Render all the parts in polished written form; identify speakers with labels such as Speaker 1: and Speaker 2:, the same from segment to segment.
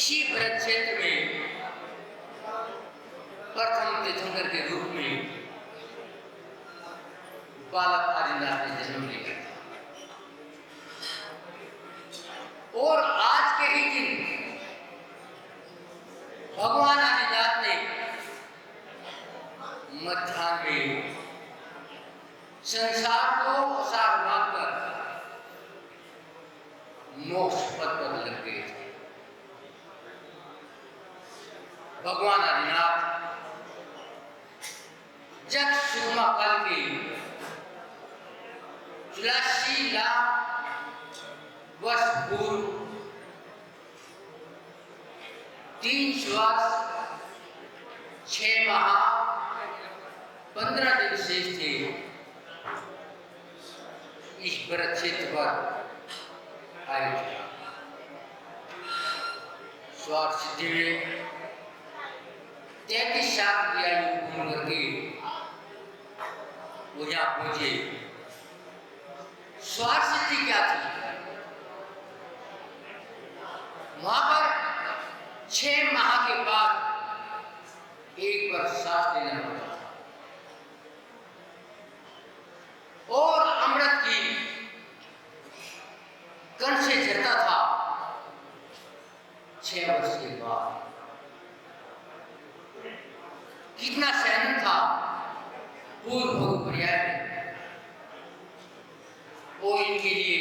Speaker 1: इसी व्रत क्षेत्र में प्रथम तीर्थंकर के रूप में बालक आदिनाथ ने जन्म लिया और आज के ही दिन भगवान आदिनाथ ने मध्याह्न में संसार को सार मानकर मोक्ष पद पर लग गए थे। भगवान आदिनाथ जब सुरमा काल के 84 लाख वर्ष पूर्व 3 वर्ष 6 माह 15 दिन शेष थे इस व्रत क्षेत्र पर आए थे। स्वार्थ सिद्धि में 33 साल की आयु पूर्ण करके वो यहाँ पहुंचे। स्वार्थ सिद्धि क्या थी? वहां पर 6 माह के बाद एक बार सांस लेना पड़ता था और अमृत की कण से झरता था। 6 वर्ष के बाद कितना सहन था पूर्व भोग पर्याय में। और इनके लिए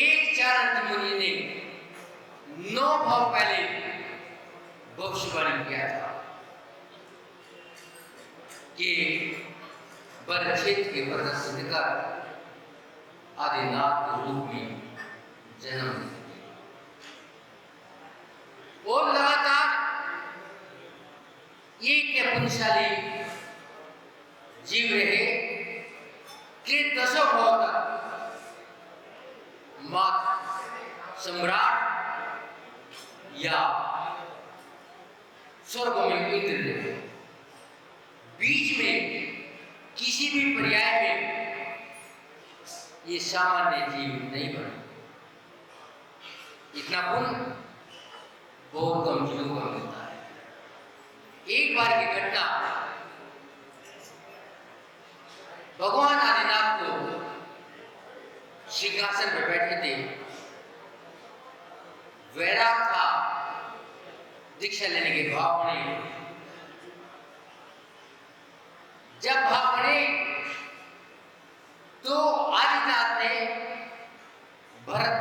Speaker 1: एक चारण मुनि ने 9 भाव पहले भविष्यवाणी किया था कि व्रत क्षेत्र के व्रत सिद्ध कर आदिनाथ के रूप में जन्म लेंगे और लगातार ये क्या पुण्यशाली जीव रहे कि 10 भाव तक मात सम्राट या स्वर्ग में इंद्र रहे। बीच में किसी भी पर्याय में ये सामान्य जीव नहीं बने। इतना पुण्य बहुत कम जीवों को मिलता है। एक बार की घटना, भगवान आदिनाथ को सिंहासन पर बैठे थे, वैराग था, दीक्षा लेने के भाव बने। जब भाव बने तो आदिनाथ ने भरत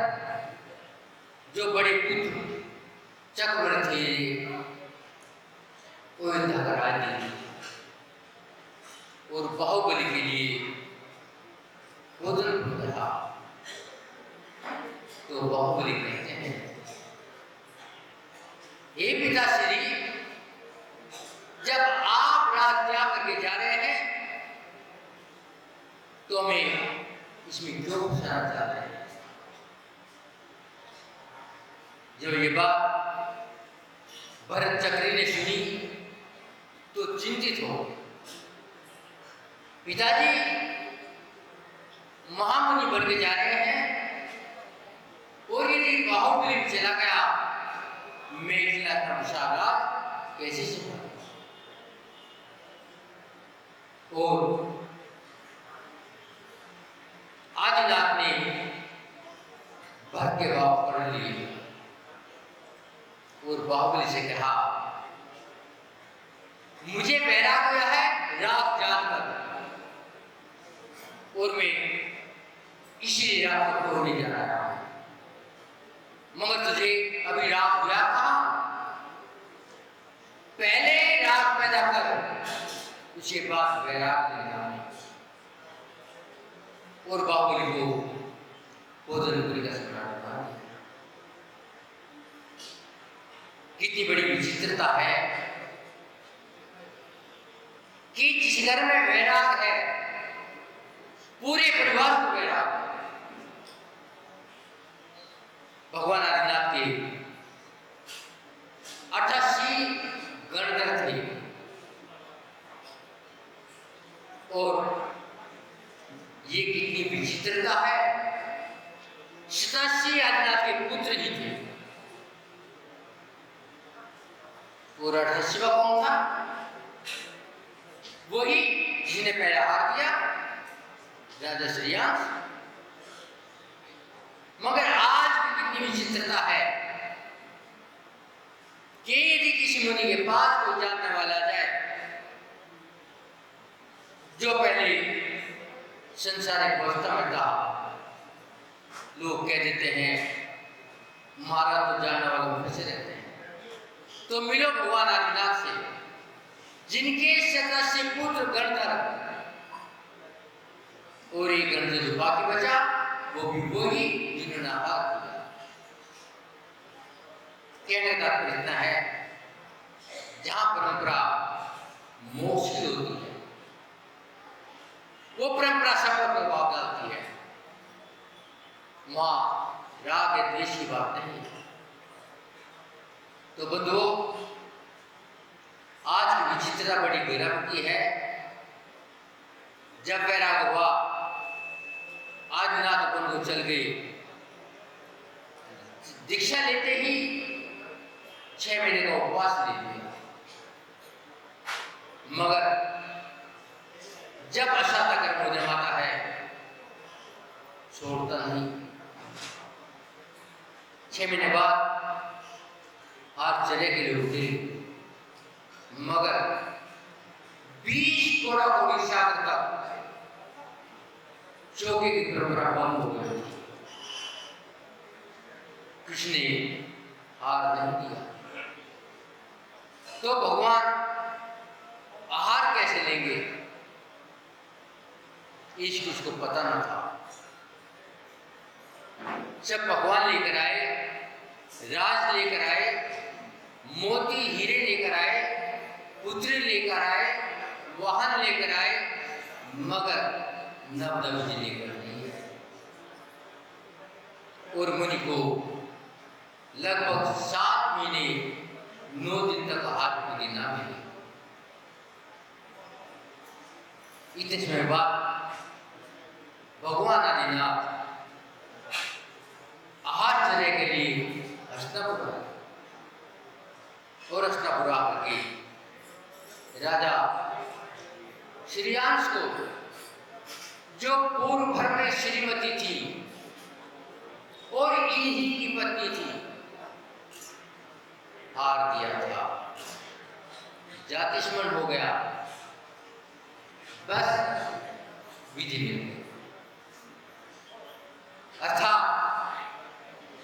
Speaker 1: जो बड़े पुत्र चक्रवर्ती थे उन्हें धरा दी और बाहुबली के लिए भोजन करा। तो बाहुबली कहते हैं, हे पिताश्री, जब आप राज त्याग करके जा रहे हैं तो हमें इसमें क्यों फंसाना चाह रहे हैं? जब ये बात भरत चक्री ने सुनी तो चिंतित हो। पिताजी महामुनि बन के जा रहे हैं और यदि बाहुबली में चला गया, मेघला का विशाल कैसे संभाल? और आदिनाथ ने भरत के भाव पढ़ लिए और बाहुबली से कहा, मुझे वैराग हुआ है राग जानकर और मैं इसी राग को तोड़ने जा रहा हूं, मगर तुझे अभी राग हुआ था, पहले राग पैदा कर, उसके बाद वैराग लेना। और बाहुबली को भोजनपुरी का सम्राट बना दिया। कितनी बड़ी विचित्रता है कि जिस घर में वैराग है पूरे परिवार को वैराग है। भगवान आदिनाथ के 88 गणधर थे और ये कितनी विचित्रता है, 87 आदिनाथ के पुत्र ही थे और 88वां कौन था? वही जिसने पहला हार दिया, राजा श्रेयांश। मगर आज भी कितनी विचित्रता है कि यदि किसी मुनि के पास कोई जानने वाला जाए जो पहले संसारिक अवस्था में था, लोग कह देते हैं मारा तो जानने वालों में से रहते हैं, तो मिलो भगवान आदिनाथ से जिनके 87 पुत्र गणधर, और एक गणधर जो बाकी बचा वो भी वही जिन्होंने हार दिया। कहने का इतना है, जहां परंपरा मोक्ष की होती है वो परंपरा सब पर प्रभाव डालती है, वहां राग या द्वेष की बात नहीं है। तो बंधुओं, आज की विचित्रता बड़ी गौरव की है। जब वैराग हुआ, आदिनाथ अपन को चल गए, दीक्षा लेते ही 6 महीने का उपवास ले लिया, मगर जब अशाता कर्म हो जाता है छोड़ता नहीं। 6 महीने बाद आश्चर्य के लिए उठे, मगर 20 कोड़ा उड़ीसा तक चौके की परंपरा बंद हो गई थी। कृष्ण ने हार नहीं दिया। तो भगवान आहार कैसे लेंगे, इसको पता न था। जब भगवान लेकर आए, राज लेकर आए, मोती हीरे लेकर आए, पुत्री लेकर आए, वाहन लेकर आए, मगर नवदंती लेकर नहीं आए। और मुनि को लगभग 7 महीने 9 दिन तक हाथ पूरी ना मिली। इतने समय बाद भगवान आदिनाथ आहार चर्या के लिए हस्तिनापुर आए, और हस्तिनापुर आकर के राजा श्रेयांश को, जो पूर्व भर में श्रीमती थी और इन्हीं की पत्नी थी, हार दिया था। जातिस्मरण हो गया, बस विधि मिल गई। अर्थात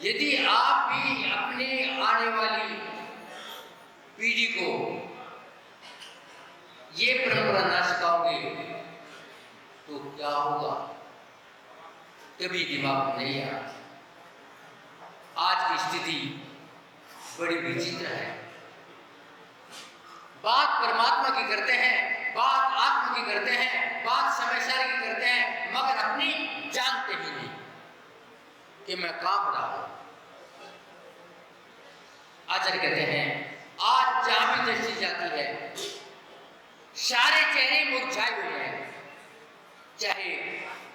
Speaker 1: यदि आप भी अपने आने वाली पीढ़ी को ये परंपरा ना सिखाओगे तो क्या होगा, कभी दिमाग में नहीं आया। आज की स्थिति बड़ी विचित्र है। बात परमात्मा की करते हैं, बात आत्मा की करते हैं, बात समयसार की करते हैं, मगर अपनी जानते ही नहीं कि मैं कहां पड़ा हूं। आचार्य कहते हैं, आज जहां भी दृष्टि जाती है सारे चेहरे मुरझाए हुए हैं, चाहे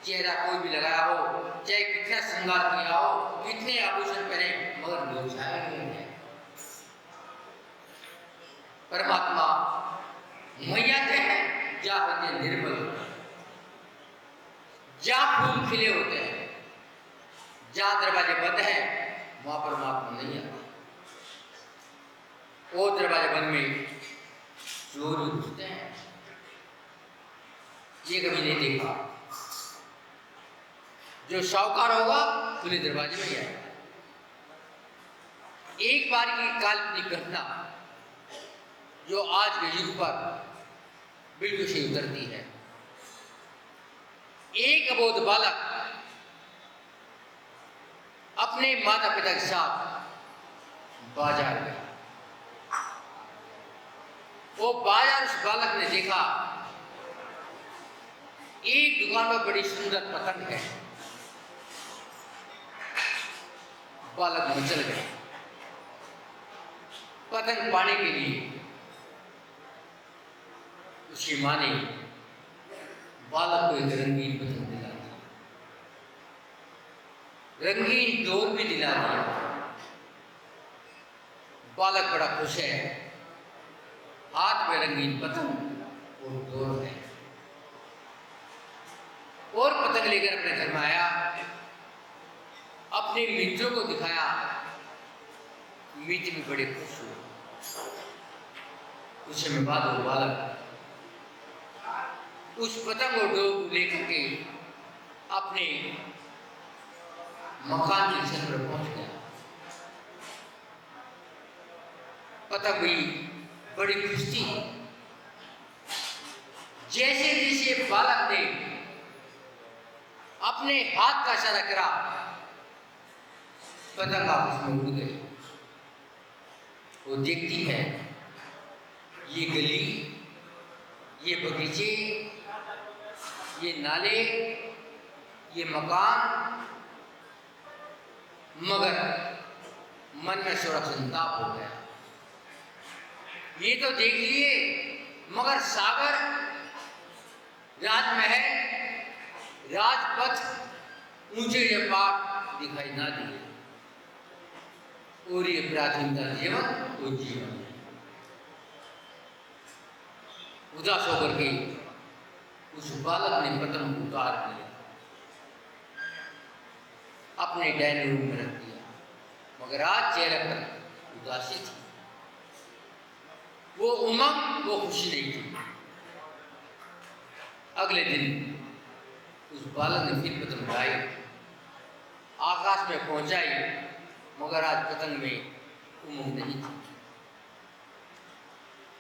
Speaker 1: चेहरा कोई भी लगाया हो, चाहे कितना श्रृंगार किया हो, कितने आभूषण पहने, मगर मुरझाए हुए हैं। परमात्मा मैया हैं जा होते निर्मल, जहां फूल खिले होते हैं, जहां दरवाजे बंद हैं, वहां परमात्मा नहीं आता। वो दरवाजे बंद में चोर घुसते हैं, ये कभी नहीं देखा। जो शाहूकार होगा खुले दरवाजे में ही आएगा। एक बार की काल्पनिक घटना जो आज के युग पर बिल्कुल सही उतरती है। एक अबोध बालक अपने माता पिता के साथ बाजार गया। वो बाजार उस बालक ने देखा, एक दुकान पर बड़ी सुंदर पतंग है। बालक मचल गया। पतंग पाने के लिए उसकी मां ने बालक को एक रंगीन पतंग दिला दी, रंगीन डोर भी दिला दिया। बालक बड़ा खुश है, हाथ में रंगीन पतंग और दौड़ रहे हैं। और पतंग लेकर अपने घर में आया, अपने मित्रों को दिखाया। मित्र भी बड़े खुश हुए। कुछ समय बाद वो बालक उस पतंग और डोर को लेकर के अपने मकान की छत पर पहुंच गया। पतंग भी बड़ी खुश थी। जैसे जैसे बालक ने अपने हाथ का इशारा करा, पतंग आपस में उड़ गई। वो देखती है ये गली, ये बगीचे, ये नाले, ये मकान, मगर मन में थोड़ा संताप हो गया। ये तो देख लिए, मगर सागर, राजमहल, राजपथ, ऊंचे पहाड़ दिखाई ना दिए। और ये प्राचीनता जीवन वो जीवन है। उदास होकर के उस बालक ने पतंग उतार दिया, अपने डाइनिंग रूम में रख दिया। मगर आज चेहरे पर उदासी थी, वो उमंग, वो खुशी नहीं थी। अगले दिन उस बालक ने फिर पतंग उड़ाई, आकाश में पहुंचाई, मगर आज पतंग में उमंग नहीं थी।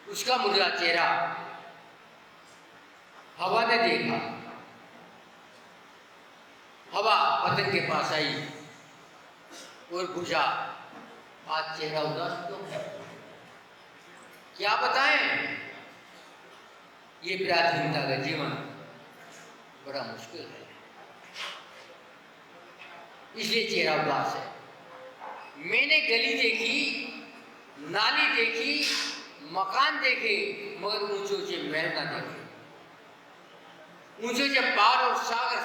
Speaker 1: उसका मुर्दा चेहरा हवा ने देखा। हवा पतंग के पास आई और पूछा, आज चेहरा उदास क्यों है? क्या बताएं? ये प्राथमिकता का जीवन बड़ा मुश्किल है, इसलिए चेहरा उदास है। मैंने गली देखी, नाली देखी, मकान देखे, मगर ऊंचे ऊंचे महल ना देखे, ऊंचे ऊंचे पहाड़ और सागर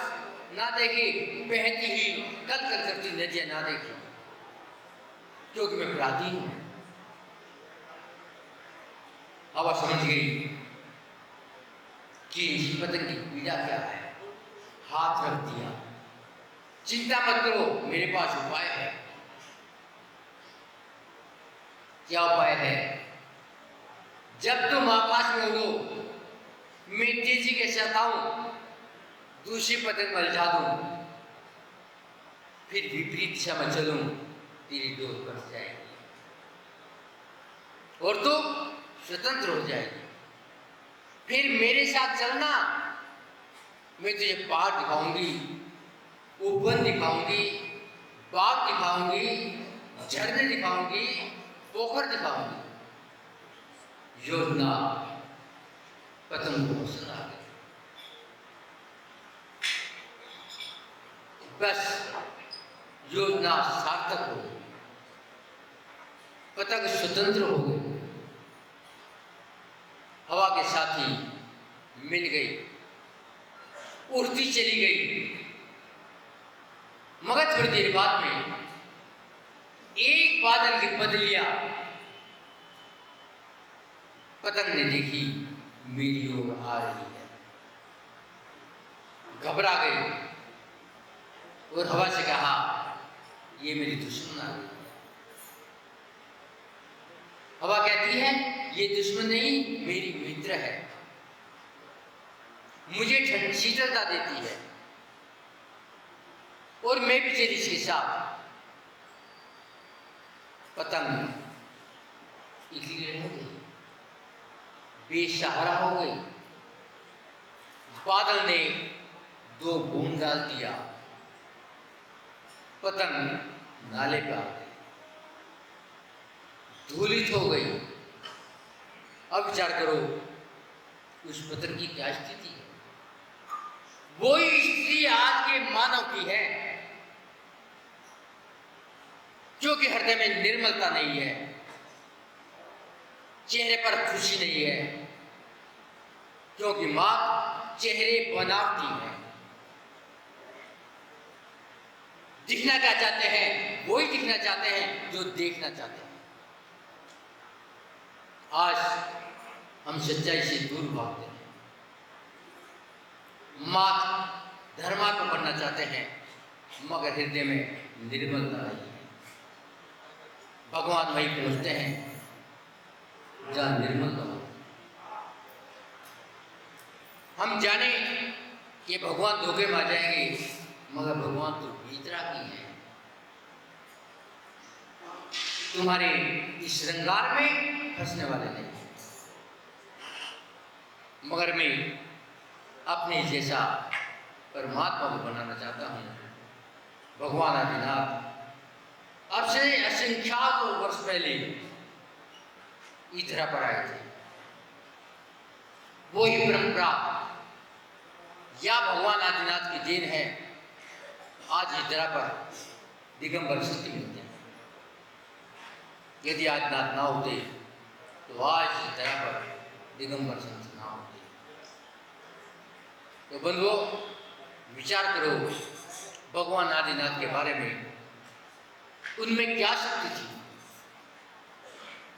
Speaker 1: ना देखे, बहती ही कल कल करती नदियां ना देखी, क्योंकि मैं प्राचीन हूं। हवा समझ गई कि इस पतंग की पीड़ा क्या है, हाथ रख दिया। चिंता मत करो, मेरे पास उपाय है। क्या उपाय है? जब तुम आकाश में उड़ो, मैं तेजी के साथ आऊं, दूसरी पतंग पर जा दूं, फिर विपरीत दिशा में चलूं, तेरी डोर कट जाएगी और तो स्वतंत्र हो जाएगी। फिर मेरे साथ चलना, मैं तुझे पहाड़ दिखाऊंगी, उपवन दिखाऊंगी, बाग दिखाऊंगी, झरने दिखाऊंगी, पोखर दिखाऊंगी। योजना पतंग को पसंद आ गई। बस योजना सार्थक हो गई, पतंग स्वतंत्र हो गई, हवा के साथी मिल गई, उड़ती चली गई। मगर थोड़ी देर बाद में एक बादल की बदलिया पतंग ने देखी मेरी ओर आ रही है, घबरा गई और हवा से कहा, ये मेरी दुश्मन आ रही है। हवा कहती है, ये दुश्मन नहीं, मेरी मित्र है, मुझे ठंड शीतलता देती है और मैं भी तेरी इसके साथ। पतंग इकली रह गई, बेसहारा हो गई। बादल ने दो बूंद डाल दिया, पतंग नाले पे आ गई, धूलित हो गई। अब विचार करो उस पतंग की क्या स्थिति है। वही स्थिति आज के मानव की है, क्योंकि हृदय में निर्मलता नहीं है, चेहरे पर खुशी नहीं है, क्योंकि मां चेहरे बनावटी है। दिखना क्या चाहते हैं? वही दिखना चाहते हैं जो देखना चाहते हैं। आज हम सच्चाई से दूर भागते हैं, मात्र धर्मात्मा बनना चाहते हैं, मगर हृदय में निर्मलता नहीं है। भगवान वही पहुँचते हैं जहाँ निर्मलता हो। हम जाने कि भगवान धोखे में आ जाएंगे, मगर भगवान तो वीतरागी है। तुम्हारे इस श्रृंगार में फंसने वाले नहीं, मगर मैं अपने जैसा परमात्मा को बनाना चाहता हूँ। भगवान आदिनाथ अब से असंख्यात वर्ष पहले इस धरा पर आए थे। वो ही परंपरा या भगवान आदिनाथ की देन है। आज इस धरा पर दिगंबर सत्य मिलते हैं। यदि आदिनाथ ना होते तो आज इस धरा पर दिगंबर संत ना होते। तो बंधुओं, विचार करो भगवान आदिनाथ के बारे में। उनमें क्या शक्ति थी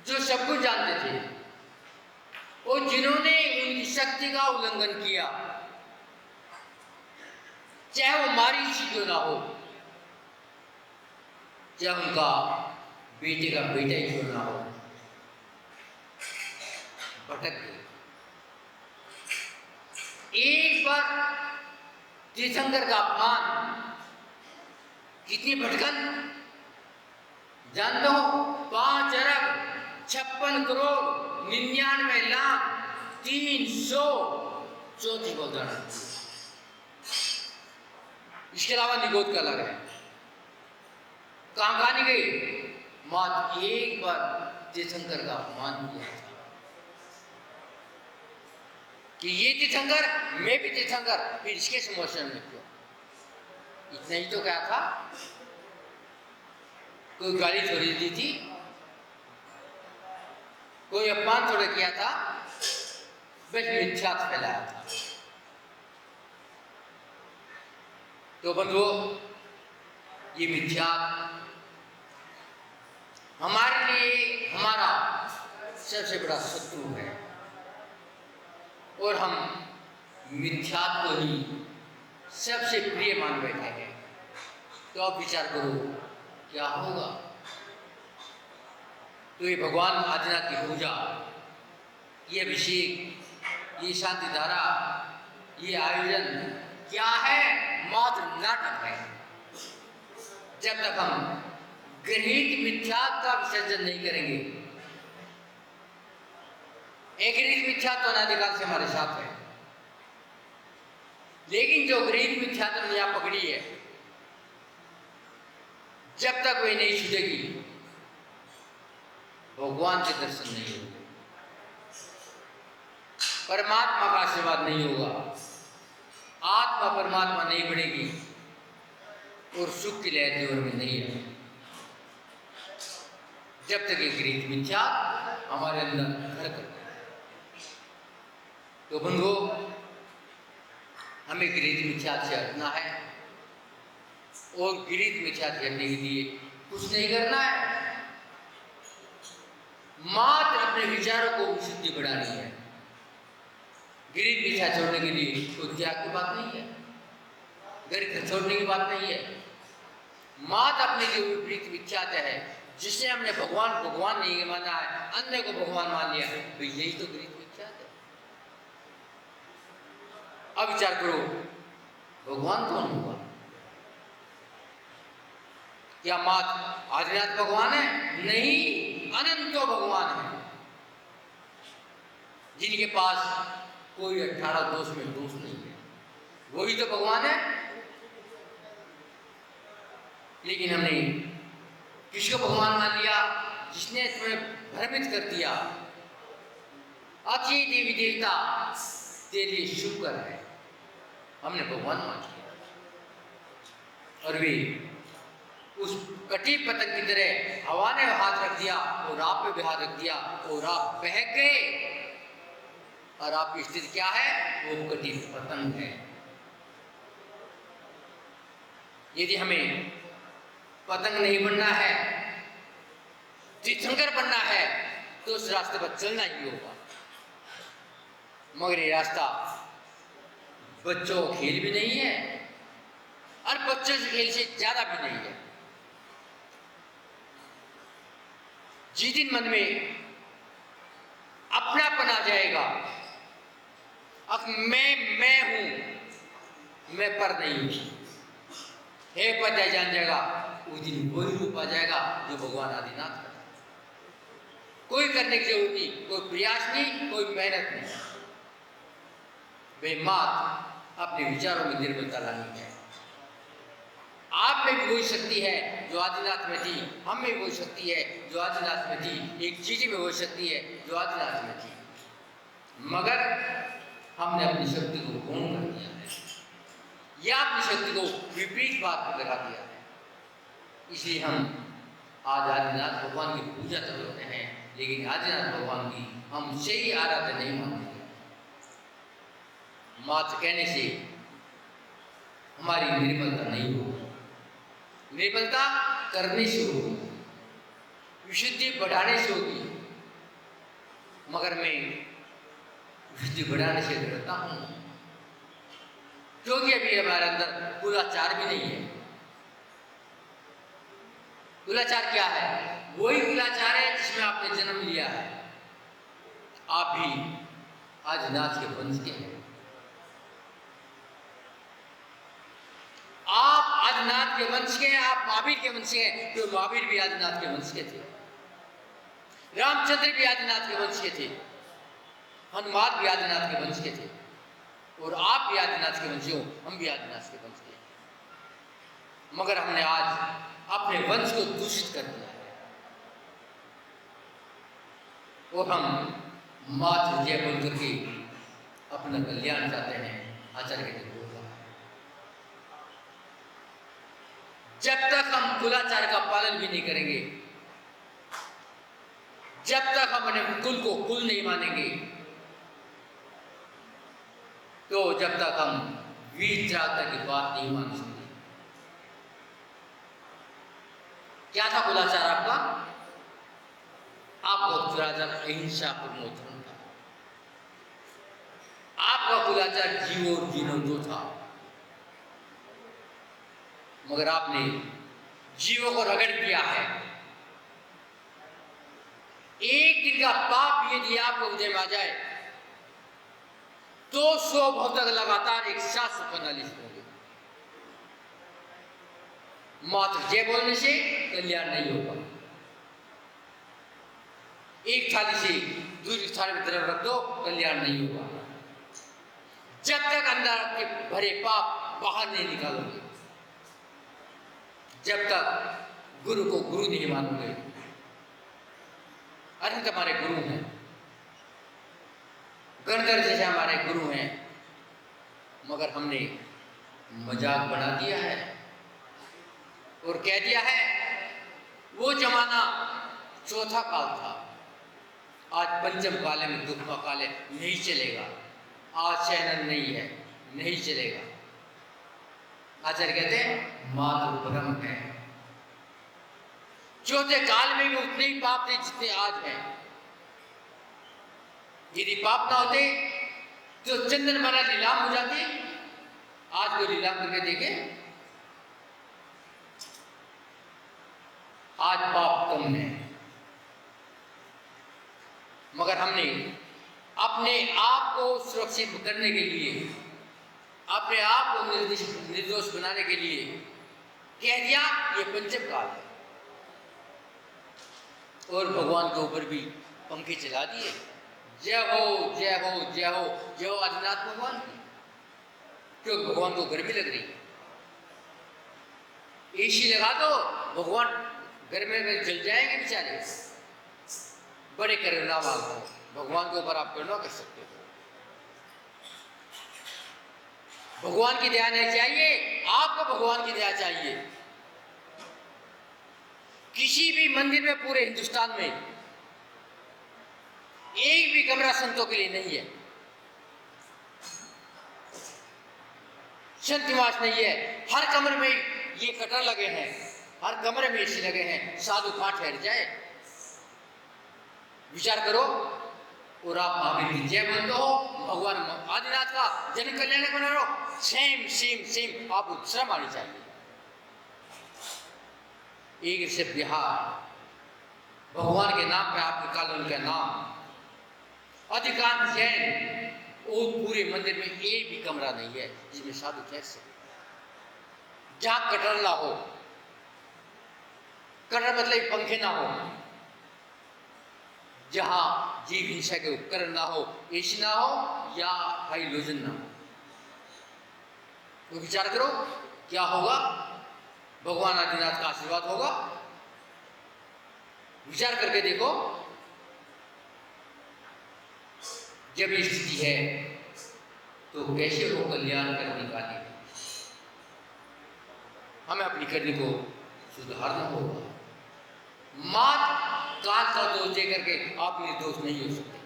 Speaker 1: जो सब कुछ जानते थे, और जिन्होंने उनकी शक्ति का उल्लंघन किया, चाहे वो मारीची क्यों ना हो, चाहे उनका बेटे का बेटा ही क्यों ना हो, भटक गए। एक बार तीर्थंकर का अपमान, कितनी भटकन जानते हो? 5 अरब 56 करोड़ 99 लाख 300 चौथी गोदाना। इसके अलावा निगोद का अलग है। कहां नहीं गई? मात्र एक बार तीर्थंकर का अपमान किया था कि ये तीर्थंकर, मैं भी तीर्थंकर, फिर इसके समोशन में क्यों? इतना ही तो क्या था? कोई गाली थोड़ी दी थी, कोई अपमान थोड़ा किया था, बस मिथ्या फैलाया था। तो बंधुओं, ये मिथ्या हमारे लिए हमारा सबसे बड़ा शत्रु है, और हम मिथ्या को ही सबसे प्रिय मान बैठे हैं। तो अब विचार करो क्या होगा? तो ये भगवान आदिनाथ की पूजा, ये अभिषेक, ये शांति धारा, ये आयोजन क्या है? मात्र नाटक है। जब तक हम गृहीत मिथ्या का विसर्जन नहीं करेंगे, एक गृहीत मिथ्या तो अनादिकाल से हमारे साथ है, लेकिन जो गृहीत मिथ्या तो यहाँ पकड़ी है, जब तक वही नहीं छूटेगी, भगवान के दर्शन नहीं होंगे, परमात्मा का आशीर्वाद नहीं होगा, आत्मा परमात्मा नहीं बढ़ेगी, और सुख की लहर जोर में नहीं है, जब तक ये गृहीत मिथ्या हमारे अंदर घर करता है। तो बंधुओं, हमें गृहीत मिथ्या से हटना है, और गृहीत मिथ्या से हटने के लिए कुछ नहीं करना है, मात्र अपने विचारों को विशुद्धि बढ़ानी है। गृहीत मिथ्या छोड़ने के लिए कोई त्याग की बात नहीं है, गृहीत छोड़ने की बात नहीं है। मात्र अपने जो विपरीत मिथ्या है, जिसने हमने भगवान भगवान नहीं माना है, अन्य को भगवान मान लिया, तो यही तो गृहीत मिथ्या है। अब विचार करो, भगवान कौन हुआ? क्या मात्र आदिनाथ भगवान है? नहीं, अनंतो भगवान है, जिनके पास कोई 18 दोष में दोष नहीं है, वही तो भगवान है। लेकिन हमने किसको भगवान मान लिया? जिसने तुम्हें भ्रमित कर दिया, अच्छी देवी देवता तेरे लिए शुभ कर है, हमने भगवान मान लिया, और वे उस कटी पतंग की तरह हवा ने हाथ रख दिया, और आप पे भी हाथ रख दिया, और आप बहक गए, और आपकी स्थिति क्या है? वो कटी पतंग है। यदि हमें पतंग नहीं बनना है, तीर्थंकर बनना है, तो उस रास्ते पर चलना ही होगा। मगर ये रास्ता बच्चों का खेल भी नहीं है और बच्चों के खेल से ज्यादा भी नहीं है। जिस दिन मन में अपनापन आ जाएगा, अब मैं हूं, मैं पर नहीं हूं, हे पता जान जाएगा, उस दिन वही रूप आ जाएगा जो भगवान आदिनाथ का। कोई करने की जरूरत नहीं, कोई प्रयास नहीं, कोई मेहनत नहीं, बेमात अपने विचारों में निर्मलता लानी है। आप में भी वही शक्ति है जो आदिनाथ में थी, हम में भी वही शक्ति है जो आदिनाथ में थी, एक चीज में वही शक्ति है जो आदिनाथ में थी, मगर हमने अपनी शक्ति को गौण कर दिया है या अपनी शक्ति को विपरीत बात पर लगा दिया है। इसलिए हम आज आदिनाथ भगवान की पूजा तो करते हैं, लेकिन आदिनाथ भगवान की हम सही आराधना नहीं मानते। मात्र कहने से हमारी निर्मलता नहीं होगी, निर्मलता करने से होगी, विशुद्धि बढ़ाने से होगी, मगर मैं विशुद्धि बढ़ाने से डरता हूं, क्योंकि अभी हमारे अंदर कुलाचार भी नहीं है। कुलाचार क्या है? वही कुलाचार है जिसमें आपने जन्म लिया है। आप भी आदिनाथ के वंश के हैं, आप आदिनाथ के वंश के हैं, आप महावीर के वंश के हैं, तो महावीर भी आदिनाथ के वंश के थे, रामचंद्र भी आदिनाथ के वंश के थे, हनुमान भी आदिनाथ के वंश के थे, और आप भी आदिनाथ के वंश हो, हम भी आदिनाथ के वंश के। मगर हमने आज अपने वंश को दूषित कर दिया है और हम मात्र जय बोल करके अपना कल्याण चाहते हैं। आचार्य के जब तक हम कुलाचार का पालन भी नहीं करेंगे, जब तक हम अपने कुल को कुल नहीं मानेंगे, तो जब तक हम वीर जागता की बात नहीं मान सकते। क्या था कुलाचार आपका? आपका कुलाचार अहिंसा परमो धर्म था। आपका कुलाचार जीवो और जीनो दो था, मगर आपने जीवों को रगड़ दिया है। एक दिन का पाप यदि आपको उदय में आ जाए तो 100 भव तक लगातार एक साथ सुखनालिश होंगे। मात्र जय बोलने से कल्याण नहीं होगा। एक थाली से दूसरी थाली में तरफ रख दो, कल्याण नहीं होगा। जब तक अंदर आपके भरे पाप बाहर नहीं निकालोगे, जब तक गुरु को गुरु नहीं मानोगे। अनंत हमारे गुरु हैं, गणधर जैसे हमारे गुरु हैं, मगर हमने मजाक बना दिया है और कह दिया है वो जमाना चौथा काल था, आज पंचम काल में दुखमा काल है, नहीं चलेगा। आज चैनल नहीं है, नहीं चलेगा। आचार्य कहते हैं मात्र भ्रम है। चौथे काल में भी उतने ही पाप थे जितने आज हैं। यदि पाप ना होते तो चंदन माला नीलाम हो जाती। आज को नीलाम करके देखे, आज पाप कम है, मगर हमने अपने आप को सुरक्षित करने के लिए, अपने आप को निर्दोष बनाने के लिए कह दिया ये पंचम काल है, और भगवान के ऊपर भी पंखे चला दिए। जय हो जय हो जय हो जय हो आदिनाथ भगवान की, क्योंकि भगवान को गर्मी लग रही है। एसी लगा दो, भगवान गर्मी में जल जाएंगे बेचारे। बड़े करुणा वाले भगवान के ऊपर आप करुणा कर सकते हो। भगवान की दया नहीं चाहिए, आपको भगवान की दया चाहिए। किसी भी मंदिर में पूरे हिंदुस्तान में एक भी कमरा संतों के लिए नहीं है, संत निवास नहीं है। हर कमरे में ये कटर लगे हैं, हर कमरे में एसी लगे हैं। साधु कहां ठहर जाए? विचार करो, और आप महावीर की जय बोलते हो, भगवान आदिनाथ का जन कल्याण बना रहो, सेम सेम सेम आपको श्रम आनी चाहिए। एक से बिहार भगवान के नाम पे आपके कानून का नाम, अधिकांश जैन वो पूरे मंदिर में एक भी कमरा नहीं है जिसमें साधु कैसे, जहां कटर ना हो, कटर मतलब पंखे ना हो, जहां जीव हिंसा के उपकरण ना हो, एसी ना हो या हाइलोजन ना हो। तो विचार करो क्या होगा, भगवान आदिनाथ का आशीर्वाद होगा। विचार करके देखो, जब ये स्थिति है तो कैसे वो कल्याण करने का नहीं, हमें अपनी करनी को सुधारना होगा। मात काल का दोष दे करके आप निर्दोष नहीं हो सकते।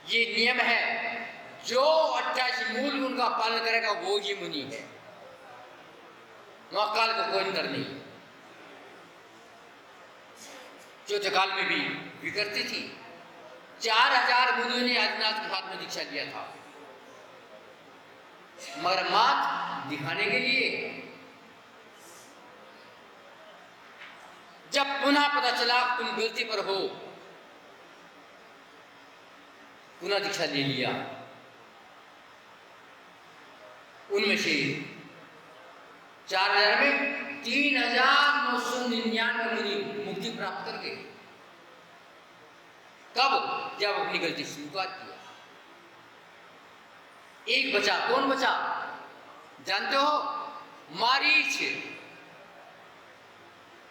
Speaker 1: ये नियम है, जो 28 मूल गुण का पालन करेगा वो ही मुनि है, वहां काल का कोई अंतर नहीं है। चौथे काल में भी विकृति थी, 4000 मुनियों ने आदिनाथ के हाथ में दीक्षा लिया था, मगर मात दिखाने के लिए जब पुनः पता चला तुम गलती पर हो, पुनः दीक्षा ले लिया। उनमें से 4000 में 3999 मुनि मुक्ति प्राप्त कर गए। कब? जब अपनी गलती स्वीकार किया। एक बचा, कौन बचा जानते हो? मारीच,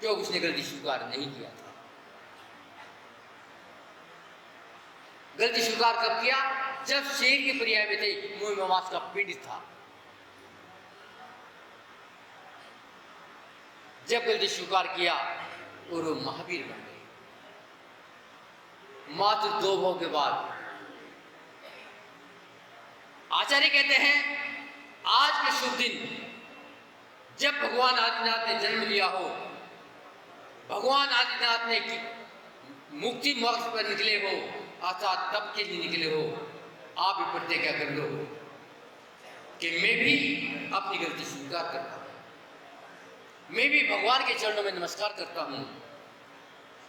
Speaker 1: क्यों? उसने गलती स्वीकार नहीं किया था। गलती स्वीकार कब किया? जब शेर के पर्याय में थे, मुंह में मांस का पिंड था। जब गलती स्वीकार किया और वो महावीर बन गए। मात्र 2 भव के बाद आचार्य कहते हैं, आज के शुभ दिन जब भगवान आदिनाथ ने जन्म लिया हो, भगवान आदिनाथ ने मुक्ति मोक्ष पर निकले हो, अर्थात तब के लिए निकले हो, आप भी प्रतिज्ञा कर लो कि मैं भी अपनी गलती स्वीकार करता हूं, मैं भी भगवान के चरणों में नमस्कार करता हूं,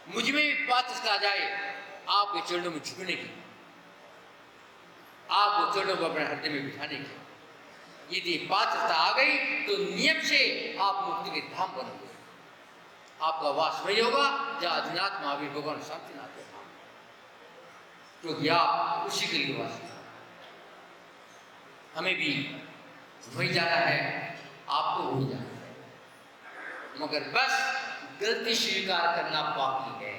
Speaker 1: मुझ में भी पात्रता आ जाए आपके चरणों में झुकने की, आपको चरणों को अपने हृदय में बिठाने की। यदि पात्रता आ गई तो नियम से आप मुक्ति के धाम बनोगे। आपका वास वही होगा जहां आदिनाथ महावीर भगवान शांतिनाथ के धाम, क्योंकि आप उसी के लिए वास। हमें भी वही जाना है, आपको वही जाना है, मगर बस गलती स्वीकार करना बाकी है।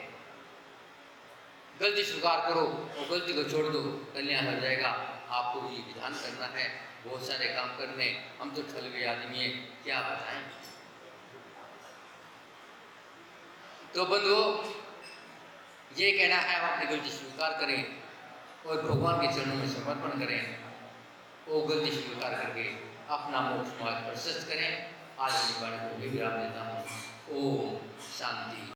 Speaker 1: गलती स्वीकार करो और गलती को छोड़ दो, कल्याण हो जाएगा। आपको ये विधान करना है, बहुत सारे काम करने, हम तो ठलवे आदमी है, क्या बताएं। तो बंधुओं, ये कहना है, हम अपनी गलती स्वीकार करें और भगवान के चरणों में समर्पण करें, वो गलती स्वीकार करके अपना मोक्ष मार्ग प्रशस्त करें। आज की वाणी को विराम देता हूँ। ओम शांति।